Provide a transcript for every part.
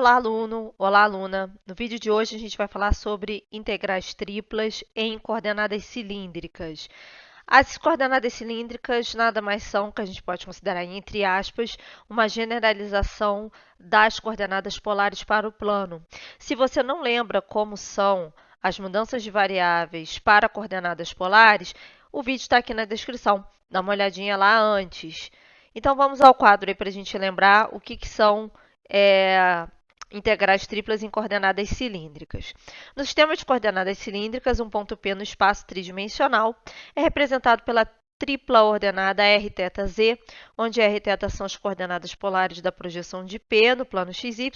Olá, aluno! Olá, aluna! No vídeo de hoje a gente vai falar sobre integrais triplas em coordenadas cilíndricas. As coordenadas cilíndricas nada mais são que a gente pode considerar, entre aspas, uma generalização das coordenadas polares para o plano. Se você não lembra como são as mudanças de variáveis para coordenadas polares, o vídeo está aqui na descrição. Dá uma olhadinha lá antes. Então, vamos ao quadro aí para a gente lembrar o que são integrais triplas em coordenadas cilíndricas. No sistema de coordenadas cilíndricas, um ponto P no espaço tridimensional é representado pela tripla ordenada rθz, onde rθ são as coordenadas polares da projeção de P no plano xy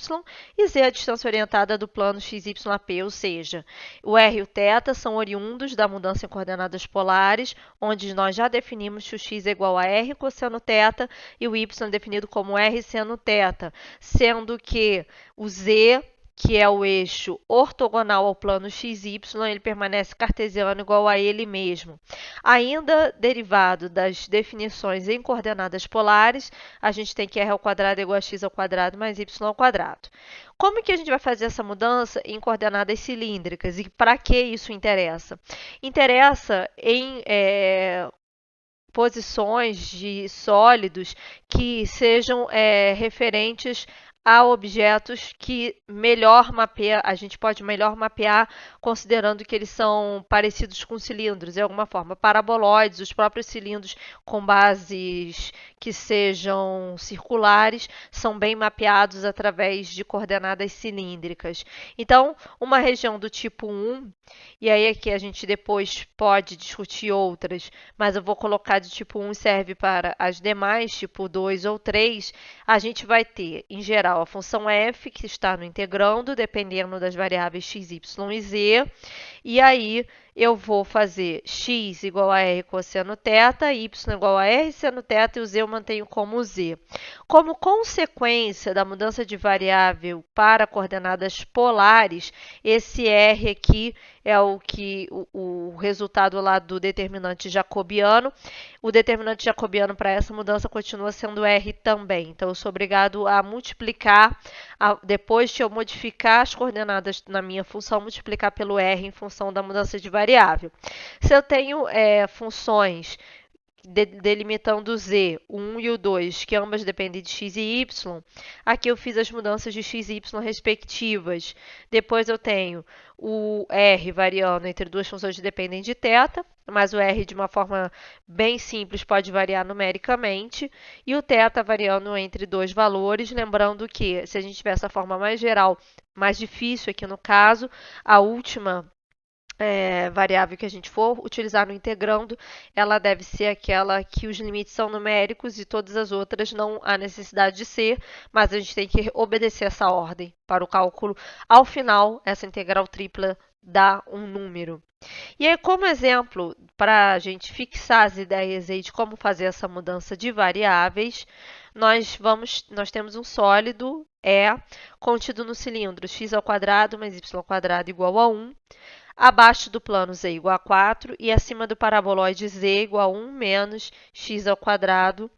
e z a distância orientada do plano xy a P, ou seja, o r e o θ são oriundos da mudança em coordenadas polares, onde nós já definimos que o x é igual a r cosseno θ e o y definido como r seno θ, sendo que o z, que é o eixo ortogonal ao plano XY, ele permanece cartesiano igual a ele mesmo. Ainda derivado das definições em coordenadas polares, a gente tem que r ao quadrado é igual a x ao quadrado mais y ao quadrado. Como que a gente vai fazer essa mudança em coordenadas cilíndricas e para que isso interessa? Interessa em posições de sólidos que sejam referentes a objetos que a gente pode melhor mapear considerando que eles são parecidos com cilindros, de alguma forma. Paraboloides, os próprios cilindros com bases que sejam circulares, são bem mapeados através de coordenadas cilíndricas. Então, uma região do tipo 1, e aí aqui a gente depois pode discutir outras, mas eu vou colocar de tipo 1 serve para as demais, tipo 2 ou 3, a gente vai ter, em geral, a função f, que está no integrando, dependendo das variáveis x, y e z, e aí eu vou fazer x igual a r cosseno θ, y igual a r seno θ e o z eu mantenho como z. Como consequência da mudança de variável para coordenadas polares, esse r aqui é o resultado lá do determinante jacobiano. O determinante jacobiano para essa mudança continua sendo r também. Então, eu sou obrigado a multiplicar, depois de eu modificar as coordenadas na minha função, multiplicar pelo r em função da mudança de variável. Se eu tenho funções delimitando o z, o 1 e o 2, que ambas dependem de x e y, aqui eu fiz as mudanças de x e y respectivas. Depois eu tenho o r variando entre duas funções que dependem de θ, mas o r de uma forma bem simples pode variar numericamente, e o θ variando entre dois valores, lembrando que se a gente tiver essa forma mais geral, mais difícil aqui no caso, a última variável que a gente for utilizar no integrando, ela deve ser aquela que os limites são numéricos e todas as outras não há necessidade de ser, mas a gente tem que obedecer essa ordem para o cálculo. Ao final, essa integral tripla dá um número. E aí, como exemplo, para a gente fixar as ideias aí de como fazer essa mudança de variáveis, nós temos um sólido contido no cilindro x ao quadrado mais y ao quadrado igual a 1, abaixo do plano z igual a 4 e acima do paraboloide z igual a 1 menos x ao quadrado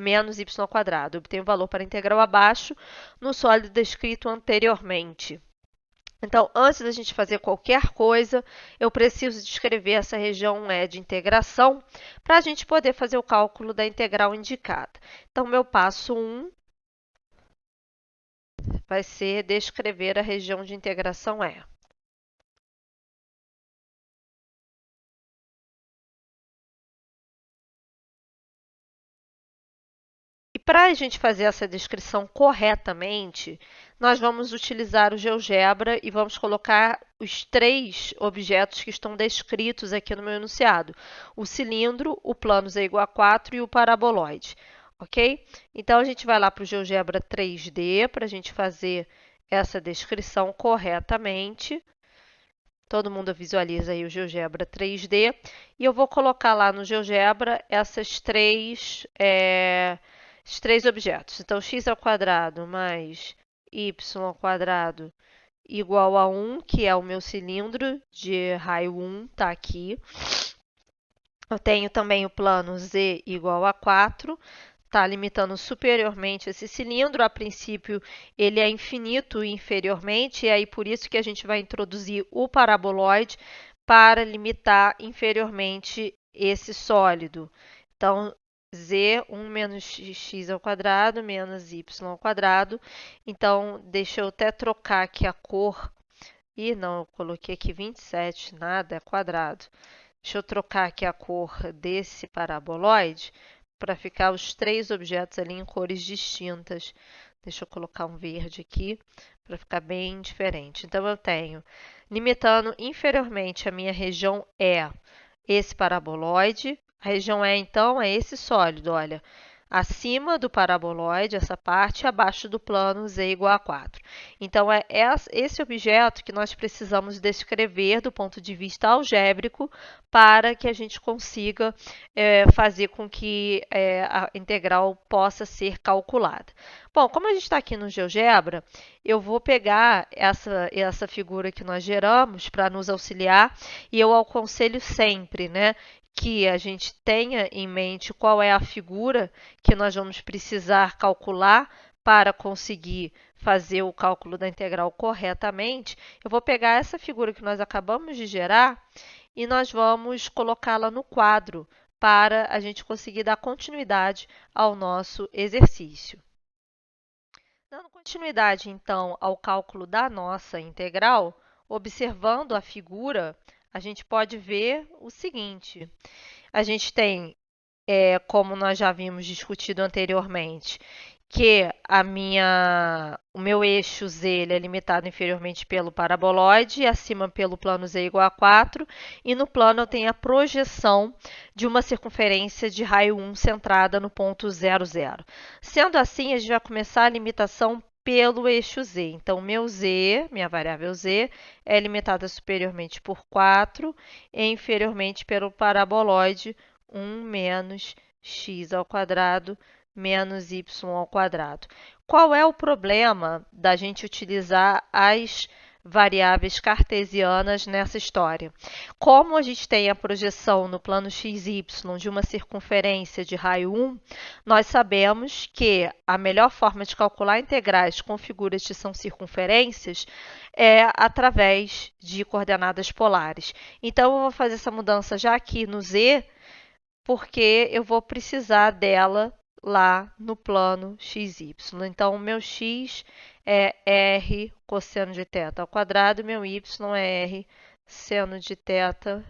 menos y ao quadrado. Obtenho o valor para a integral abaixo no sólido descrito anteriormente. Então, antes da gente fazer qualquer coisa, eu preciso descrever essa região de integração para a gente poder fazer o cálculo da integral indicada. Então, meu passo 1 vai ser descrever a região de integração E. E para a gente fazer essa descrição corretamente, nós vamos utilizar o GeoGebra e vamos colocar os três objetos que estão descritos aqui no meu enunciado. O cilindro, o plano z igual a 4 e o paraboloide. Ok? Então, a gente vai lá para o GeoGebra 3D para a gente fazer essa descrição corretamente. Todo mundo visualiza aí o GeoGebra 3D. E eu vou colocar lá no GeoGebra esses três objetos. Então, x ao quadrado mais y ao quadrado igual a 1, que é o meu cilindro de raio 1, está aqui. Eu tenho também o plano z igual a 4. está limitando superiormente esse cilindro. A princípio, ele é infinito inferiormente, e aí por isso que a gente vai introduzir o paraboloide para limitar inferiormente esse sólido. Então, z 1 menos x ao quadrado menos y ao quadrado. Então, deixa eu até trocar aqui a cor. E não, eu coloquei aqui 27, nada, é quadrado. Deixa eu trocar aqui a cor desse paraboloide para ficar os três objetos ali em cores distintas. Deixa eu colocar um verde aqui para ficar bem diferente. Então, eu tenho, limitando inferiormente, a minha região é esse paraboloide. A região E, então, é esse sólido, olha, acima do paraboloide, essa parte, e abaixo do plano z igual a 4. Então, é esse objeto que nós precisamos descrever do ponto de vista algébrico para que a gente consiga fazer com que a integral possa ser calculada. Bom, como a gente está aqui no GeoGebra, eu vou pegar essa figura que nós geramos para nos auxiliar, e eu aconselho sempre, né, que a gente tenha em mente qual é a figura que nós vamos precisar calcular para conseguir fazer o cálculo da integral corretamente. Eu vou pegar essa figura que nós acabamos de gerar e nós vamos colocá-la no quadro para a gente conseguir dar continuidade ao nosso exercício. Dando continuidade, então, ao cálculo da nossa integral, observando a figura, a gente pode ver o seguinte. A gente tem, como nós já vimos discutido anteriormente, que o meu eixo z ele é limitado inferiormente pelo paraboloide e acima pelo plano z igual a 4, e no plano eu tenho a projeção de uma circunferência de raio 1 centrada no ponto 0, 0. Sendo assim, a gente vai começar a limitação pelo eixo z. Então, meu z, minha variável z, é limitada superiormente por 4 e inferiormente pelo paraboloide 1 menos x ao quadrado menos y ao quadrado. Qual é o problema da gente utilizar as variáveis cartesianas nessa história? Como a gente tem a projeção no plano xy de uma circunferência de raio 1, nós sabemos que a melhor forma de calcular integrais com figuras que são circunferências é através de coordenadas polares. Então, eu vou fazer essa mudança já aqui no z, porque eu vou precisar dela lá no plano xy. Então, o meu x é r cosseno de θ ao quadrado, meu y é r seno de θ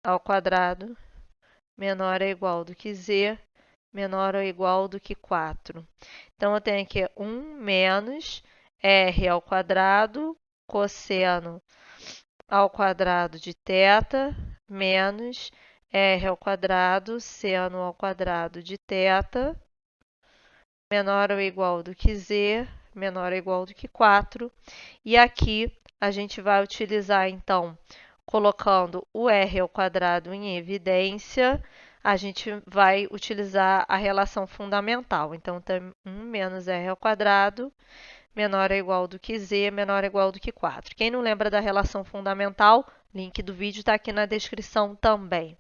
ao quadrado, menor ou igual do que z, menor ou igual do que 4. Então, eu tenho aqui 1 menos r ao quadrado cosseno ao quadrado de θ menos r ao quadrado seno ao quadrado de θ menor ou igual do que z, menor ou igual do que 4. E aqui a gente vai utilizar, então, colocando o r ao quadrado em evidência, a gente vai utilizar a relação fundamental. Então, tem 1 menos r ao quadrado menor ou igual do que z, menor ou igual do que 4. Quem não lembra da relação fundamental, link do vídeo está aqui na descrição também.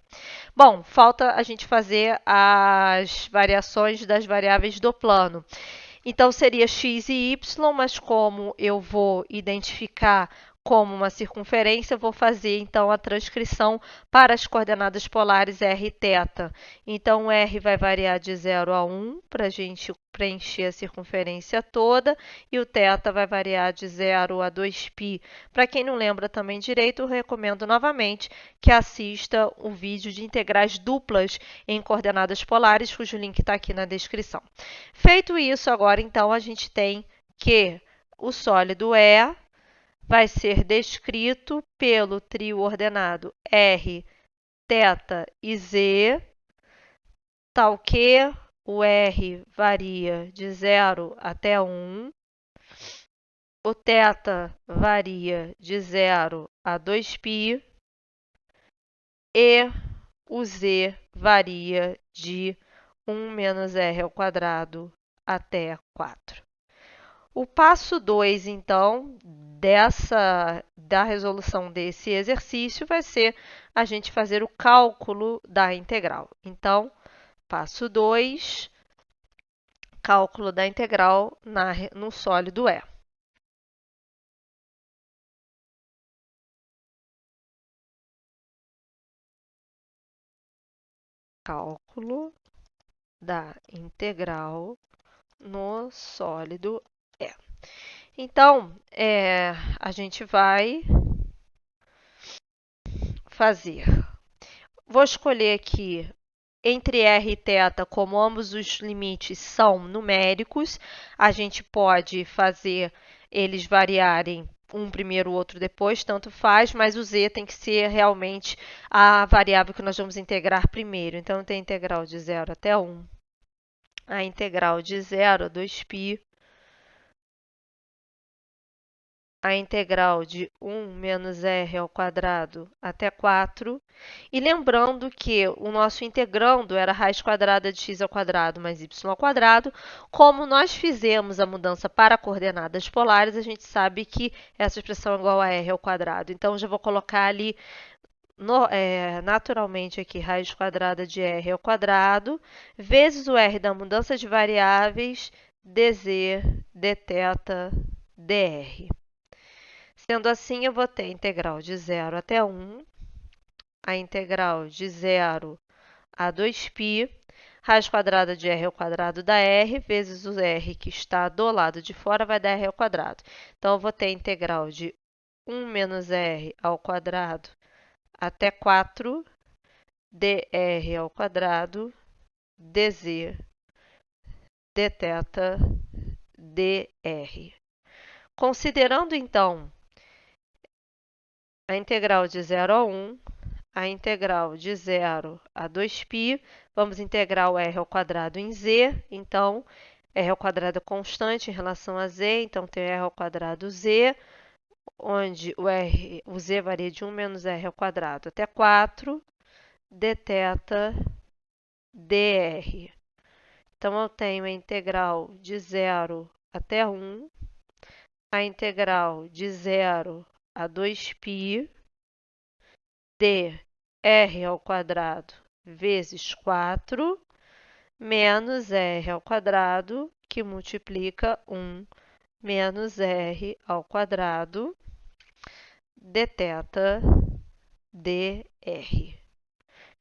Bom, falta a gente fazer as variações das variáveis do plano. Então, seria x e y, mas como eu vou identificar como uma circunferência, eu vou fazer, então, a transcrição para as coordenadas polares r e θ. Então, r vai variar de 0 a 1, para a gente preencher a circunferência toda, e o θ vai variar de 0 a 2π. Para quem não lembra também direito, eu recomendo novamente que assista o vídeo de integrais duplas em coordenadas polares, cujo link está aqui na descrição. Feito isso, agora, então, a gente tem que o sólido E vai ser descrito pelo trio ordenado r, θ e z, tal que o r varia de 0 até 1, o θ varia de 0 a 2π e o z varia de 1 menos r ao quadrado até 4. O passo 2, então, da resolução desse exercício vai ser a gente fazer o cálculo da integral. Então, Passo 2, cálculo da integral no sólido E. Cálculo da integral no sólido E. Então, a gente vai fazer. Vou escolher aqui entre r e θ, como ambos os limites são numéricos, a gente pode fazer eles variarem um primeiro, o outro depois, tanto faz, mas o z tem que ser realmente a variável que nós vamos integrar primeiro. Então, tem a integral de 0 até 1, a integral de 0 a 2π, a integral de 1 menos r ao quadrado até 4. E lembrando que o nosso integrando era raiz quadrada de x ao quadrado mais y ao quadrado. Como nós fizemos a mudança para coordenadas polares, a gente sabe que essa expressão é igual a r ao quadrado. Então, já vou colocar ali naturalmente aqui raiz quadrada de r ao quadrado, vezes o r da mudança de variáveis, dz, dθ, dr. Sendo assim, eu vou ter a integral de 0 até 1, a integral de 0 a 2π, raiz quadrada de r ao quadrado da r, vezes o r que está do lado de fora, vai dar r ao quadrado. Então, eu vou ter a integral de 1 menos r ao quadrado até 4, dr ao quadrado, dz, dθ, dr. Considerando, então, a integral de 0 a 1, a integral de 0 a 2π, vamos integrar o r ao quadrado em z, então, r ao quadrado é constante em relação a z, então tem r ao quadrado z, onde o z varia de 1 menos r ao quadrado até 4, dθ, dr. Então, eu tenho a integral de 0 até 1, a integral de 0 a 2π, de r ao quadrado vezes 4, menos r ao quadrado, que multiplica 1 menos r ao quadrado, dθ, dr.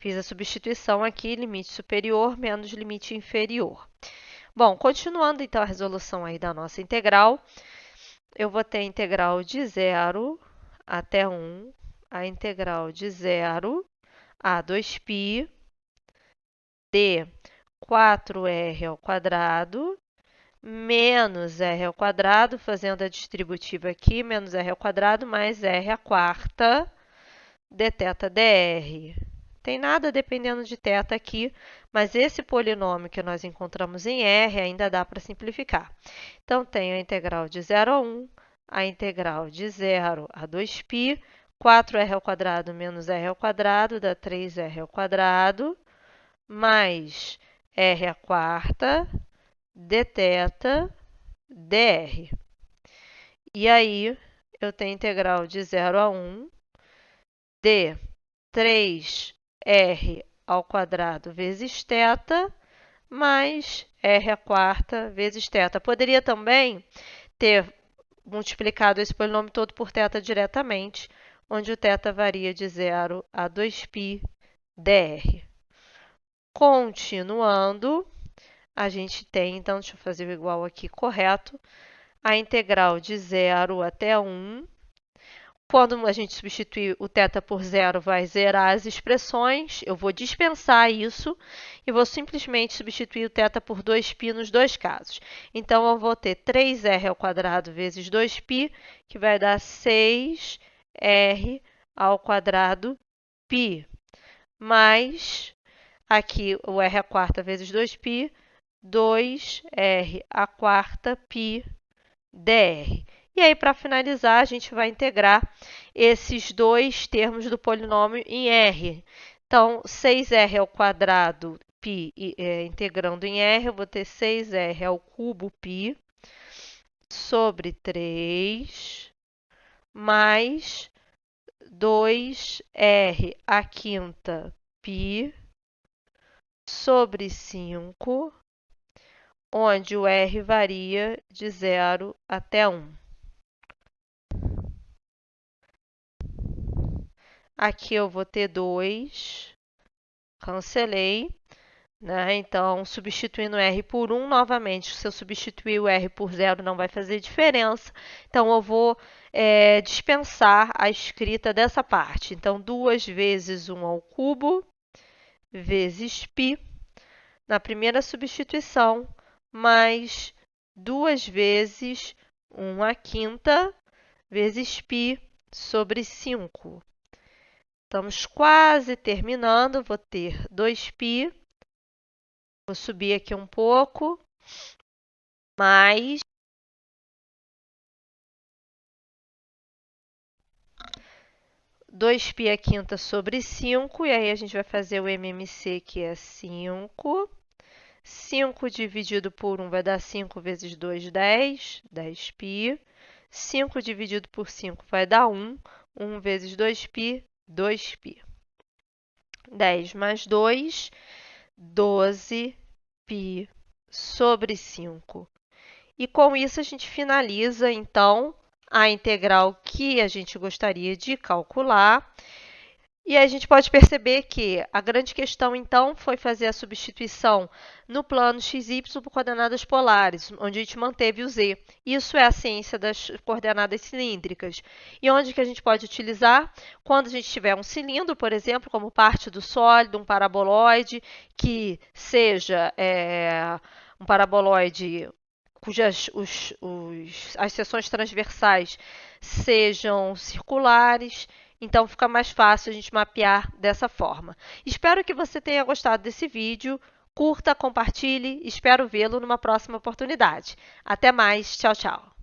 Fiz a substituição aqui, limite superior menos limite inferior. Bom, continuando então a resolução aí da nossa integral, eu vou ter a integral de 0 até 1, a integral de 0 a 2π, de 4r ao quadrado, menos r ao quadrado, fazendo a distributiva aqui, menos r ao quadrado, mais r à quarta, dθ dr. Tem nada dependendo de θ aqui, mas esse polinômio que nós encontramos em r ainda dá para simplificar. Então, tenho a integral de 0 a 1, a integral de 0 a 2π, 4r ao quadrado menos r ao quadrado dá 3r ao quadrado, mais r à quarta, dθ, dr. E aí, eu tenho a integral de 0 a 1 de 3r ao quadrado vezes θ, mais r à quarta vezes θ. Poderia também ter multiplicado esse polinômio todo por θ diretamente, onde o θ varia de 0 a 2π dr. Continuando, a gente tem, então, deixa eu fazer o igual aqui correto, a integral de 0 até 1. Quando a gente substituir o θ por 0, vai zerar as expressões. Eu vou dispensar isso e vou simplesmente substituir o θ por 2π nos dois casos. Então, eu vou ter 3r ao quadrado vezes 2π, que vai dar 6r ao quadrado π, mais aqui o r à quarta vezes 2π, 2r à quarta π dr. E aí, para finalizar, a gente vai integrar esses dois termos do polinômio em r. Então, 6r ao quadrado π, integrando em r, eu vou ter 6r ao cubo π sobre 3, mais 2r à quinta π sobre 5, onde o R varia de 0 até 1. Aqui eu vou ter 2, cancelei, né? Então, substituindo R por 1 novamente, se eu substituir o R por 0 não vai fazer diferença. Então, eu vou dispensar a escrita dessa parte. Então, 2 vezes 1 ao cubo, vezes π, na primeira substituição, mais 2 vezes 1 à quinta, vezes π sobre 5. Estamos quase terminando, vou ter 2π, vou subir aqui um pouco, mais 2π à quinta sobre 5, e aí a gente vai fazer o MMC, que é 5. 5 dividido por 1 vai dar 5 vezes 2, 10, 10π. 5 dividido por 5 vai dar 1, 1 vezes 2π, 2π. 10 mais 2, 12π sobre 5. E com isso a gente finaliza, então, a integral que a gente gostaria de calcular. E a gente pode perceber que a grande questão, então, foi fazer a substituição no plano xy por coordenadas polares, onde a gente manteve o z. Isso é a ciência das coordenadas cilíndricas. E onde que a gente pode utilizar? Quando a gente tiver um cilindro, por exemplo, como parte do sólido, um paraboloide, que seja um paraboloide cujas as seções transversais sejam circulares. Então, fica mais fácil a gente mapear dessa forma. Espero que você tenha gostado desse vídeo. Curta, compartilhe. Espero vê-lo numa próxima oportunidade. Até mais. Tchau, tchau.